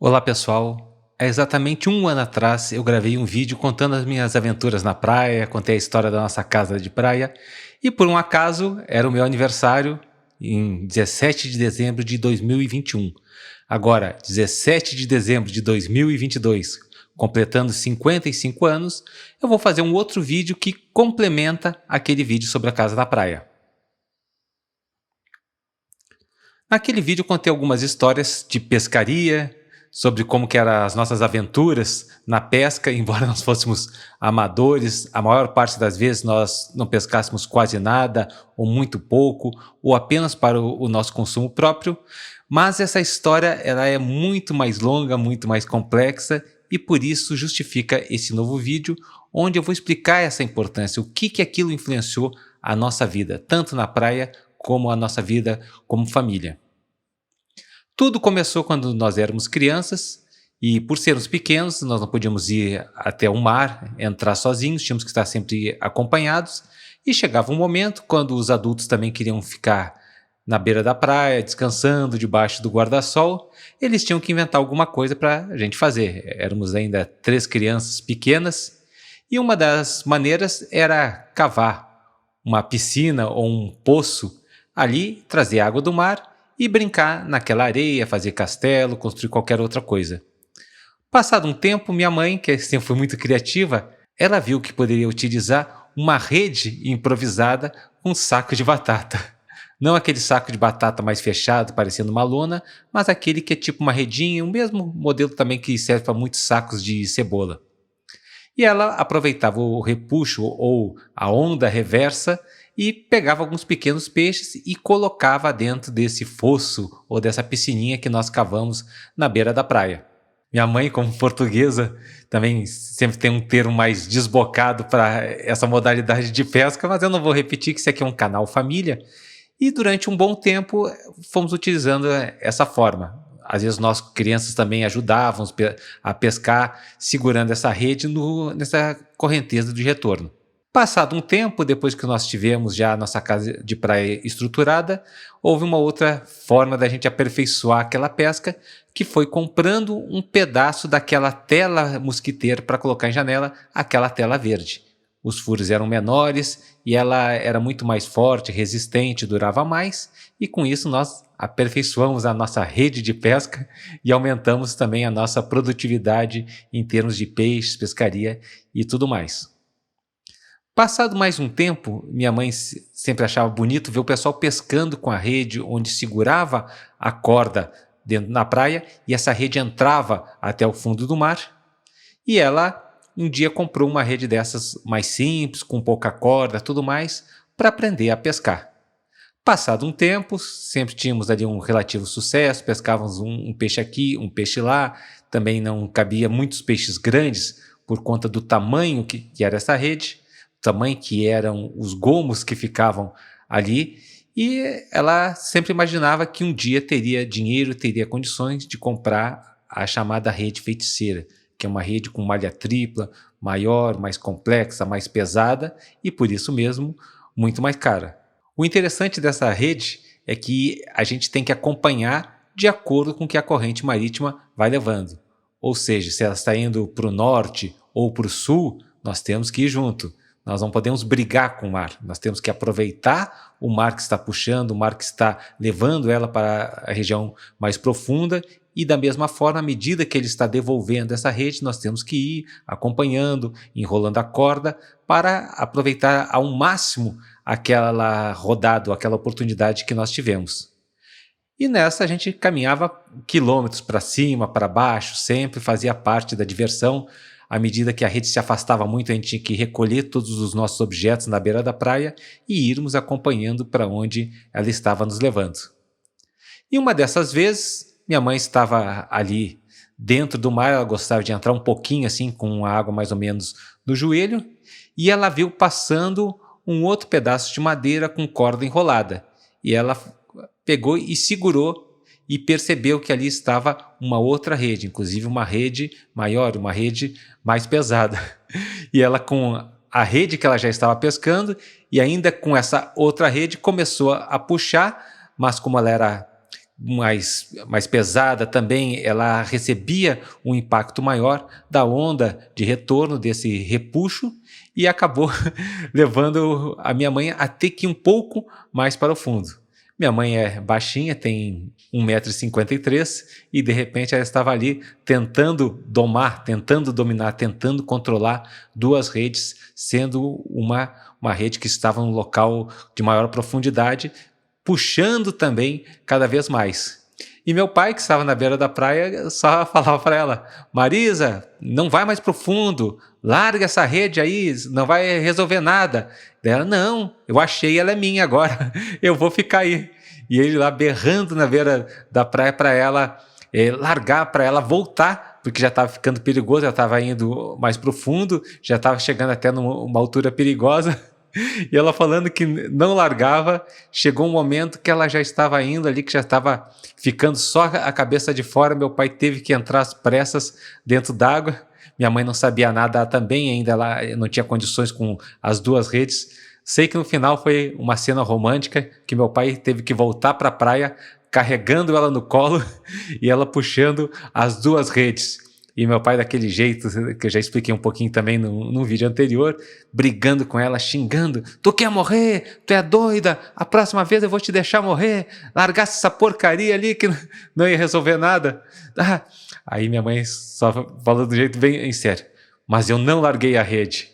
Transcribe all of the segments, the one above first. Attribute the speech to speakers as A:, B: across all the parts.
A: Olá pessoal, há exatamente um ano atrás eu gravei um vídeo contando as minhas aventuras na praia, contei a história da nossa casa de praia e por um acaso era o meu aniversário em 17 de dezembro de 2021. Agora, 17 de dezembro de 2022, completando 55 anos, eu vou fazer um outro vídeo que complementa aquele vídeo sobre a casa da praia. Naquele vídeo eu contei algumas histórias de pescaria, sobre como que eram as nossas aventuras na pesca, embora nós fôssemos amadores, a maior parte das vezes nós não pescássemos quase nada, ou muito pouco, ou apenas para o nosso consumo próprio, mas essa história ela é muito mais longa, muito mais complexa, e por isso justifica esse novo vídeo, onde eu vou explicar essa importância, o que aquilo influenciou a nossa vida, tanto na praia como a nossa vida como família. Tudo começou quando nós éramos crianças e por sermos pequenos nós não podíamos ir até o mar, entrar sozinhos, tínhamos que estar sempre acompanhados e chegava um momento quando os adultos também queriam ficar na beira da praia, descansando debaixo do guarda-sol, eles tinham que inventar alguma coisa para a gente fazer. Éramos ainda 3 crianças pequenas e uma das maneiras era cavar uma piscina ou um poço ali, trazer água do mar e brincar naquela areia, fazer castelo, construir qualquer outra coisa. Passado um tempo, minha mãe, que sempre foi muito criativa, ela viu que poderia utilizar uma rede improvisada com um saco de batata. Não aquele saco de batata mais fechado, parecendo uma lona, mas aquele que é tipo uma redinha, o mesmo modelo também que serve para muitos sacos de cebola. E ela aproveitava o repuxo ou a onda reversa e pegava alguns pequenos peixes e colocava dentro desse fosso ou dessa piscininha que nós cavamos na beira da praia. Minha mãe, como portuguesa, também sempre tem um termo mais desbocado para essa modalidade de pesca, mas eu não vou repetir que isso aqui é um canal família. E durante um bom tempo fomos utilizando essa forma. Às vezes nós crianças também ajudávamos a pescar, segurando essa rede nessa correnteza de retorno. Passado um tempo, depois que nós tivemos já a nossa casa de praia estruturada, houve uma outra forma da gente aperfeiçoar aquela pesca, que foi comprando um pedaço daquela tela mosquiteira para colocar em janela, aquela tela verde. Os furos eram menores e ela era muito mais forte, resistente, durava mais, e com isso nós aperfeiçoamos a nossa rede de pesca e aumentamos também a nossa produtividade em termos de peixes, pescaria e tudo mais. Passado mais um tempo, minha mãe sempre achava bonito ver o pessoal pescando com a rede onde segurava a corda dentro na praia e essa rede entrava até o fundo do mar. E ela um dia comprou uma rede dessas mais simples, com pouca corda, tudo mais, para aprender a pescar. Passado um tempo, sempre tínhamos ali um relativo sucesso, pescávamos um peixe aqui, um peixe lá, também não cabia muitos peixes grandes por conta do tamanho que era essa rede, o tamanho que eram os gomos que ficavam ali, e ela sempre imaginava que um dia teria dinheiro, teria condições de comprar a chamada rede feiticeira, que é uma rede com malha tripla, maior, mais complexa, mais pesada e por isso mesmo muito mais cara. O interessante dessa rede é que a gente tem que acompanhar de acordo com o que a corrente marítima vai levando. Ou seja, se ela está indo para o norte ou para o sul, nós temos que ir junto. Nós não podemos brigar com o mar, nós temos que aproveitar o mar que está puxando, o mar que está levando ela para a região mais profunda e da mesma forma, à medida que ele está devolvendo essa rede, nós temos que ir acompanhando, enrolando a corda para aproveitar ao máximo aquela rodada, aquela oportunidade que nós tivemos. E nessa a gente caminhava quilômetros para cima, para baixo, sempre fazia parte da diversão. À medida que a rede se afastava muito, a gente tinha que recolher todos os nossos objetos na beira da praia e irmos acompanhando para onde ela estava nos levando. E uma dessas vezes, minha mãe estava ali dentro do mar, ela gostava de entrar um pouquinho assim, com a água mais ou menos no joelho, e ela viu passando um outro pedaço de madeira com corda enrolada. E ela pegou e segurou e percebeu que ali estava uma outra rede, inclusive uma rede maior, uma rede mais pesada. E ela, com a rede que ela já estava pescando e ainda com essa outra rede, começou a puxar, mas como ela era mais pesada também, ela recebia um impacto maior da onda de retorno desse repuxo e acabou levando a minha mãe a ter que ir um pouco mais para o fundo. Minha mãe é baixinha, tem 1,53 m e de repente ela estava ali tentando domar, tentando dominar, tentando controlar duas redes, sendo uma rede que estava num local de maior profundidade, puxando também cada vez mais. E meu pai, que estava na beira da praia, só falava para ela: Marisa, não vai mais para o fundo, larga essa rede aí, não vai resolver nada. Daí ela: não, eu achei, ela é minha agora, eu vou ficar aí. E ele lá berrando na beira da praia para ela largar, para ela voltar, porque já estava ficando perigoso, já estava indo mais para o fundo, já estava chegando até numa altura perigosa. E ela falando que não largava, chegou um momento que ela já estava indo ali, que já estava ficando só a cabeça de fora, meu pai teve que entrar às pressas dentro d'água, minha mãe não sabia nadar também, ainda ela não tinha condições com as duas redes. Sei que no final foi uma cena romântica, que meu pai teve que voltar para a praia, carregando ela no colo e ela puxando as duas redes. E meu pai daquele jeito, que eu já expliquei um pouquinho também no vídeo anterior, brigando com ela, xingando: tu quer morrer? Tu é doida? A próxima vez eu vou te deixar morrer. Largasse essa porcaria ali que não ia resolver nada. Aí minha mãe só falou do jeito bem sério: mas eu não larguei a rede.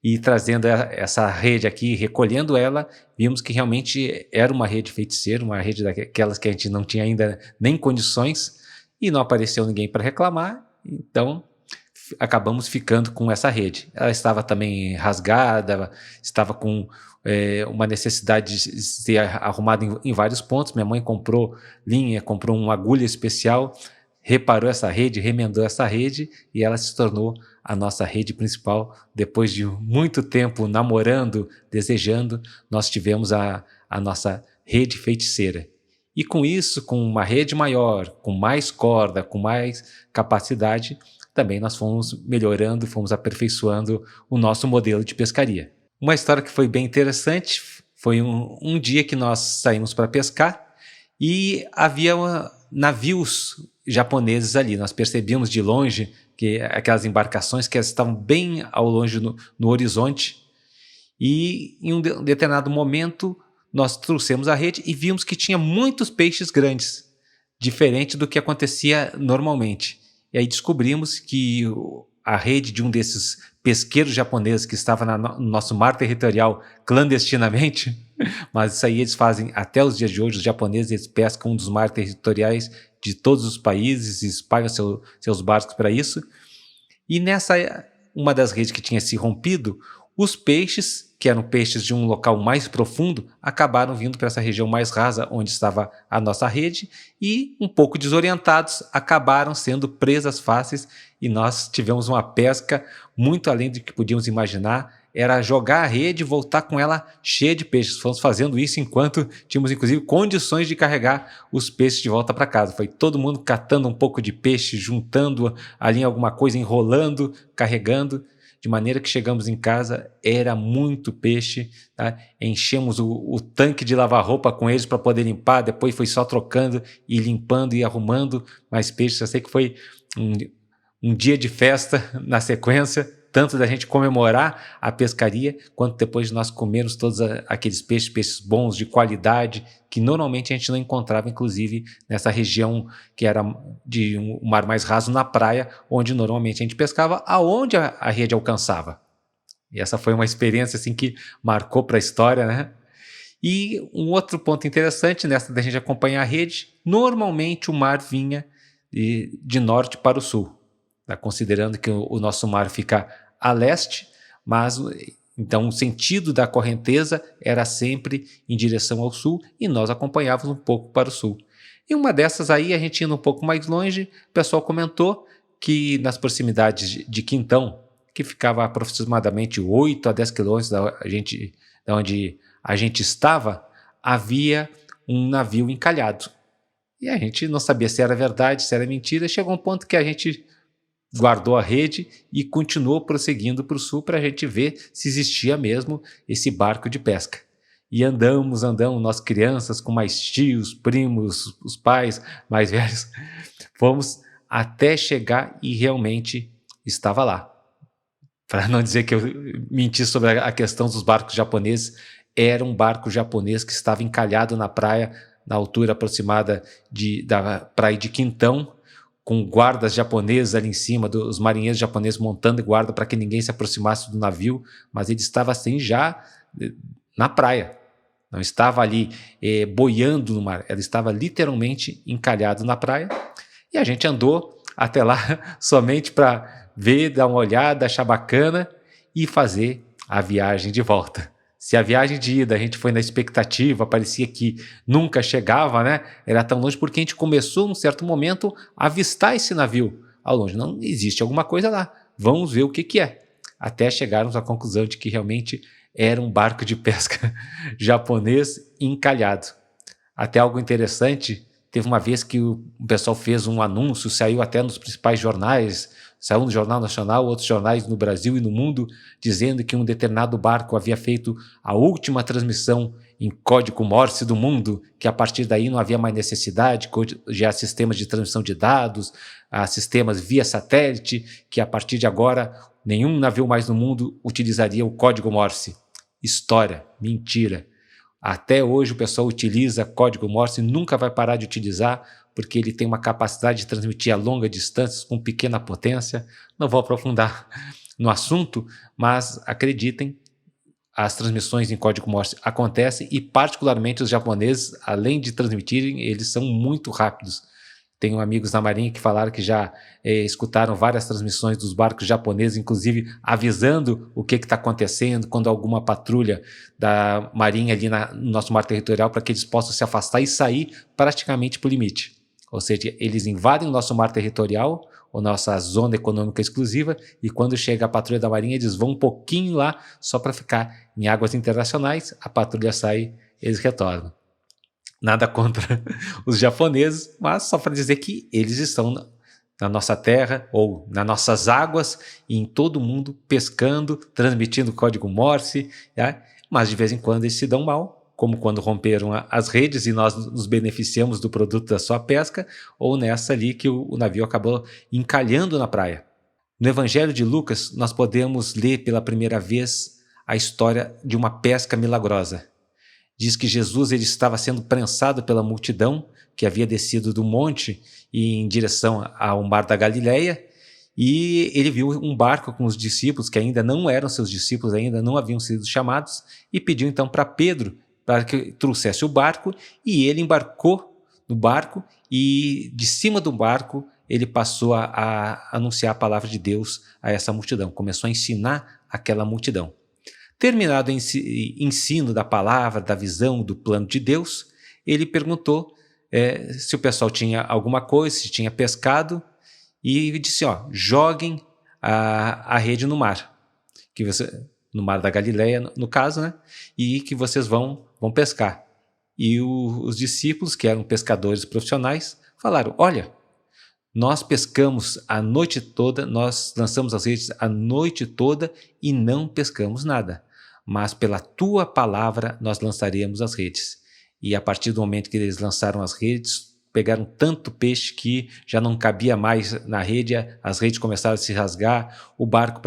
A: E trazendo essa rede aqui, recolhendo ela, vimos que realmente era uma rede feiticeira, uma rede daquelas que a gente não tinha ainda nem condições, e não apareceu ninguém para reclamar. Então, acabamos ficando com essa rede. Ela estava também rasgada, estava com uma necessidade de ser arrumada em vários pontos. Minha mãe comprou linha, comprou uma agulha especial, reparou essa rede, remendou essa rede e ela se tornou a nossa rede principal. Depois de muito tempo namorando, desejando, nós tivemos a nossa rede feiticeira. E com isso, com uma rede maior, com mais corda, com mais capacidade, também nós fomos melhorando, fomos aperfeiçoando o nosso modelo de pescaria. Uma história que foi bem interessante foi um dia que nós saímos para pescar e havia navios japoneses ali. Nós percebíamos de longe que aquelas embarcações que estavam bem ao longe no horizonte, e em um determinado momento nós trouxemos a rede e vimos que tinha muitos peixes grandes, diferente do que acontecia normalmente. E aí descobrimos que a rede de um desses pesqueiros japoneses que estava no nosso mar territorial clandestinamente, mas isso aí eles fazem até os dias de hoje. Os japoneses, eles pescam um dos mares territoriais de todos os países e espalham seus barcos para isso. E nessa, uma das redes que tinha se rompido, os peixes, que eram peixes de um local mais profundo, acabaram vindo para essa região mais rasa onde estava a nossa rede e, um pouco desorientados, acabaram sendo presas fáceis e nós tivemos uma pesca muito além do que podíamos imaginar. Era jogar a rede e voltar com ela cheia de peixes. Fomos fazendo isso enquanto tínhamos, inclusive, condições de carregar os peixes de volta para casa. Foi todo mundo catando um pouco de peixe, juntando ali em alguma coisa, enrolando, carregando, de maneira que chegamos em casa, era muito peixe, tá? Enchemos o tanque de lavar roupa com eles para poder limpar, depois foi só trocando e limpando e arrumando mais peixes. Eu sei que foi um dia de festa na sequência, tanto da gente comemorar a pescaria, quanto depois de nós comermos todos aqueles peixes bons, de qualidade, que normalmente a gente não encontrava, inclusive, nessa região que era de um mar mais raso na praia, onde normalmente a gente pescava, aonde a rede alcançava. E essa foi uma experiência assim que marcou para a história, né? E um outro ponto interessante nessa da gente acompanhar a rede, normalmente o mar vinha de norte para o sul, tá? Considerando que o nosso mar fica a leste, mas então o sentido da correnteza era sempre em direção ao sul e nós acompanhávamos um pouco para o sul. E uma dessas aí, a gente indo um pouco mais longe, o pessoal comentou que nas proximidades de Quintão, que ficava aproximadamente 8 a 10 quilômetros da onde a gente estava, havia um navio encalhado. E a gente não sabia se era verdade, se era mentira. Chegou um ponto que a gente guardou a rede e continuou prosseguindo para o sul para a gente ver se existia mesmo esse barco de pesca. e andamos, nós crianças com mais tios, primos, os pais mais velhos, fomos até chegar e realmente estava lá. Para não dizer que eu menti sobre a questão dos barcos japoneses, era um barco japonês que estava encalhado na praia, na altura aproximada da praia de Quintão, com guardas japoneses ali em cima, os marinheiros japoneses montando guarda para que ninguém se aproximasse do navio, mas ele estava assim já na praia, não estava ali boiando no mar, ele estava literalmente encalhado na praia, e a gente andou até lá somente para ver, dar uma olhada, achar bacana e fazer a viagem de volta. Se a viagem de ida a gente foi na expectativa, parecia que nunca chegava, né? Era tão longe porque a gente começou, num certo momento, a avistar esse navio ao longe. Não existe alguma coisa lá, vamos ver o que é. Até chegarmos à conclusão de que realmente era um barco de pesca japonês encalhado. Até algo interessante, teve uma vez que o pessoal fez um anúncio, saiu até nos principais jornais, saiu no Jornal Nacional, outros jornais no Brasil e no mundo, dizendo que um determinado barco havia feito a última transmissão em código Morse do mundo, que a partir daí não havia mais necessidade, já há sistemas de transmissão de dados, há sistemas via satélite, que a partir de agora nenhum navio mais no mundo utilizaria o código Morse. História, mentira. Até hoje o pessoal utiliza código Morse e nunca vai parar de utilizar, porque ele tem uma capacidade de transmitir a longas distâncias com pequena potência. Não vou aprofundar no assunto, mas acreditem, as transmissões em código Morse acontecem e particularmente os japoneses, além de transmitirem, eles são muito rápidos. Tenho amigos na Marinha que falaram que já escutaram várias transmissões dos barcos japoneses, inclusive avisando o que está acontecendo, quando alguma patrulha da Marinha ali no nosso mar territorial, para que eles possam se afastar e sair praticamente para o limite. Ou seja, eles invadem o nosso mar territorial, ou nossa zona econômica exclusiva, e quando chega a patrulha da Marinha, eles vão um pouquinho lá, só para ficar em águas internacionais, a patrulha sai, eles retornam. Nada contra os japoneses, mas só para dizer que eles estão na nossa terra ou nas nossas águas e em todo o mundo pescando, transmitindo código Morse, né? Mas de vez em quando eles se dão mal, como quando romperam as redes e nós nos beneficiamos do produto da sua pesca, ou nessa ali que o navio acabou encalhando na praia. No Evangelho de Lucas, nós podemos ler pela primeira vez a história de uma pesca milagrosa. Diz que Jesus ele estava sendo prensado pela multidão que havia descido do monte em direção ao mar da Galileia, e ele viu um barco com os discípulos, que ainda não eram seus discípulos, ainda não haviam sido chamados, e pediu então para Pedro para que trouxesse o barco, e ele embarcou no barco, e de cima do barco ele passou a anunciar a palavra de Deus a essa multidão, começou a ensinar aquela multidão. Terminado o ensino da palavra, da visão, do plano de Deus, ele perguntou se o pessoal tinha alguma coisa, se tinha pescado, e disse, joguem a rede no mar, no mar da Galileia, no caso, né? E que vocês vão pescar. E os discípulos, que eram pescadores profissionais, falaram, olha, nós pescamos a noite toda, nós lançamos as redes a noite toda e não pescamos nada. Mas pela tua palavra nós lançaremos as redes. E a partir do momento que eles lançaram as redes, pegaram tanto peixe que já não cabia mais na rede, as redes começaram a se rasgar, o barco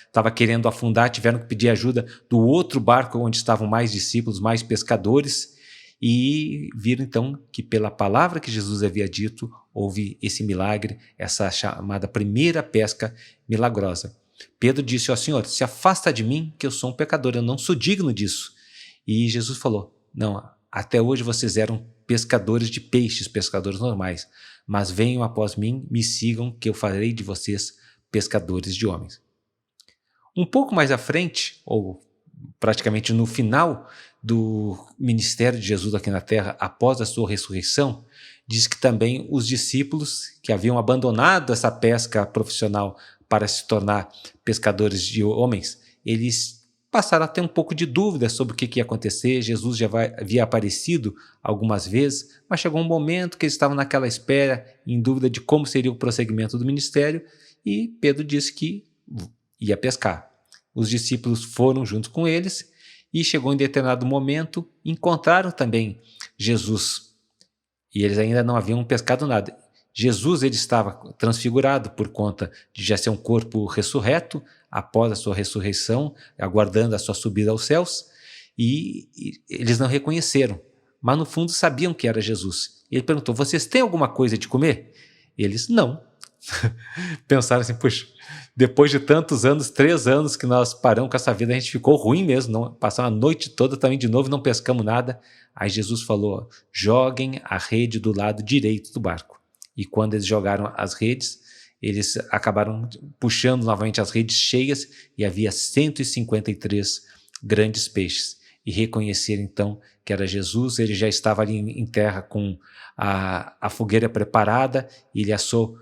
A: estava querendo afundar, tiveram que pedir ajuda do outro barco onde estavam mais discípulos, mais pescadores, e viram então que pela palavra que Jesus havia dito, houve esse milagre, essa chamada primeira pesca milagrosa. Pedro disse ao Senhor, se afasta de mim que eu sou um pecador, eu não sou digno disso. E Jesus falou, não, até hoje vocês eram pescadores de peixes, pescadores normais, mas venham após mim, me sigam que eu farei de vocês pescadores de homens. Um pouco mais à frente, ou praticamente no final do ministério de Jesus aqui na terra, após a sua ressurreição, diz que também os discípulos que haviam abandonado essa pesca profissional para se tornar pescadores de homens, eles passaram a ter um pouco de dúvida sobre o que ia acontecer. Jesus já havia aparecido algumas vezes, mas chegou um momento que eles estavam naquela espera, em dúvida de como seria o prosseguimento do ministério, e Pedro disse que ia pescar. Os discípulos foram junto com eles, E chegou em determinado momento, encontraram também Jesus. E eles ainda não haviam pescado nada. Jesus, ele estava transfigurado por conta de já ser um corpo ressurreto, após a sua ressurreição, aguardando a sua subida aos céus, e eles não reconheceram, mas no fundo sabiam que era Jesus. Ele perguntou: vocês têm alguma coisa de comer? Eles: não. Pensaram assim: puxa, depois de tantos anos, 3 anos que nós paramos com essa vida, a gente ficou ruim mesmo, não, passamos a noite toda também de novo, não pescamos nada. Aí Jesus falou: joguem a rede do lado direito do barco. E quando eles jogaram as redes, eles acabaram puxando novamente as redes cheias e havia 153 grandes peixes. E reconheceram então que era Jesus. Ele já estava ali em terra com a fogueira preparada, e ele assou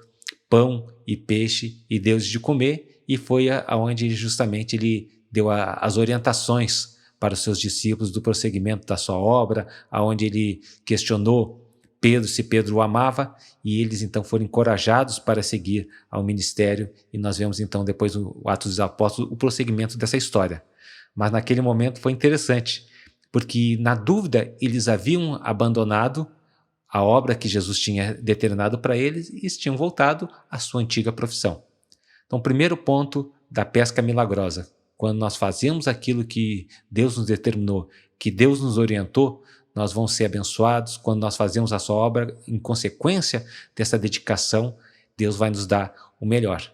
A: pão e peixe e deu-lhes de comer, e foi aonde justamente ele deu as orientações para os seus discípulos do prosseguimento da sua obra, aonde ele questionou Pedro se Pedro o amava, e eles então foram encorajados para seguir ao ministério, e nós vemos então depois no Atos dos Apóstolos o prosseguimento dessa história. Mas naquele momento foi interessante, porque na dúvida eles haviam abandonado a obra que Jesus tinha determinado para eles e eles tinham voltado à sua antiga profissão. Então, o primeiro ponto da pesca milagrosa: quando nós fazemos aquilo que Deus nos determinou, que Deus nos orientou, nós vamos ser abençoados. Quando nós fazemos a sua obra, em consequência dessa dedicação, Deus vai nos dar o melhor.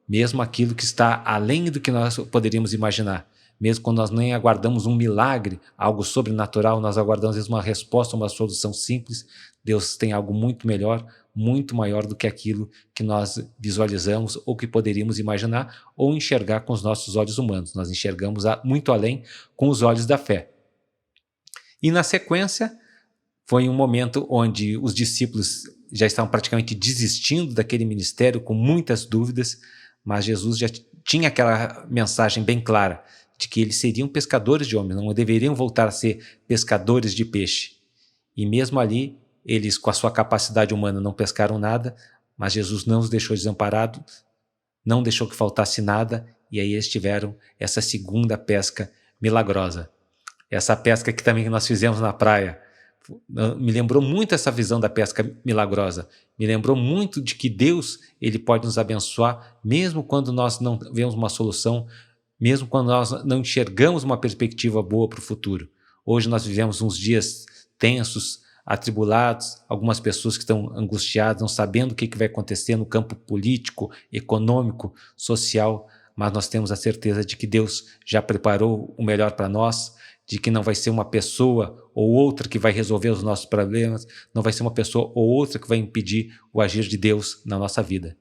A: Mesmo aquilo que está além do que nós poderíamos imaginar. Mesmo quando nós nem aguardamos um milagre, algo sobrenatural, nós aguardamos às vezes uma resposta, uma solução simples. Deus tem algo muito melhor, muito maior do que aquilo que nós visualizamos ou que poderíamos imaginar ou enxergar com os nossos olhos humanos. Nós enxergamos muito além com os olhos da fé. E na sequência, foi um momento onde os discípulos já estavam praticamente desistindo daquele ministério, com muitas dúvidas, mas Jesus já tinha aquela mensagem bem clara de que eles seriam pescadores de homens, não deveriam voltar a ser pescadores de peixe. E mesmo ali, eles com a sua capacidade humana não pescaram nada, mas Jesus não os deixou desamparados, não deixou que faltasse nada, e aí eles tiveram essa segunda pesca milagrosa. Essa pesca que também nós fizemos na praia, me lembrou muito essa visão da pesca milagrosa, me lembrou muito de que Deus, ele pode nos abençoar, mesmo quando nós não vemos uma solução, mesmo quando nós não enxergamos uma perspectiva boa para o futuro. Hoje nós vivemos uns dias tensos, atribulados, algumas pessoas que estão angustiadas, não sabendo o que vai acontecer no campo político, econômico, social, mas nós temos a certeza de que Deus já preparou o melhor para nós, de que não vai ser uma pessoa ou outra que vai resolver os nossos problemas, não vai ser uma pessoa ou outra que vai impedir o agir de Deus na nossa vida.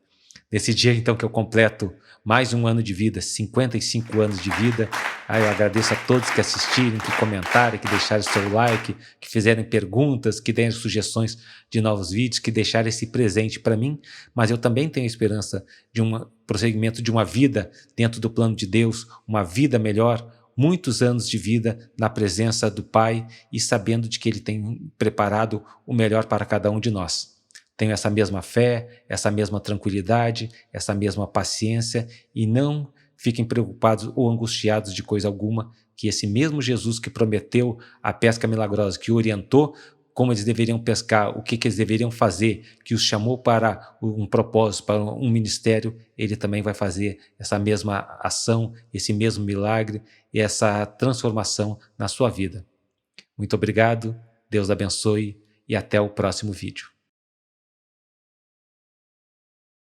A: Nesse dia, então, que eu completo mais um ano de vida, 55 anos de vida, eu agradeço a todos que assistiram, que comentaram, que deixaram seu like, que fizeram perguntas, que deram sugestões de novos vídeos, que deixaram esse presente para mim, mas eu também tenho esperança de um prosseguimento de uma vida dentro do plano de Deus, uma vida melhor, muitos anos de vida na presença do Pai e sabendo de que Ele tem preparado o melhor para cada um de nós. Tenho essa mesma fé, essa mesma tranquilidade, essa mesma paciência, e não fiquem preocupados ou angustiados de coisa alguma, que esse mesmo Jesus que prometeu a pesca milagrosa, que orientou como eles deveriam pescar, o que eles deveriam fazer, que os chamou para um propósito, para um ministério, ele também vai fazer essa mesma ação, esse mesmo milagre e essa transformação na sua vida. Muito obrigado, Deus abençoe e até o próximo vídeo.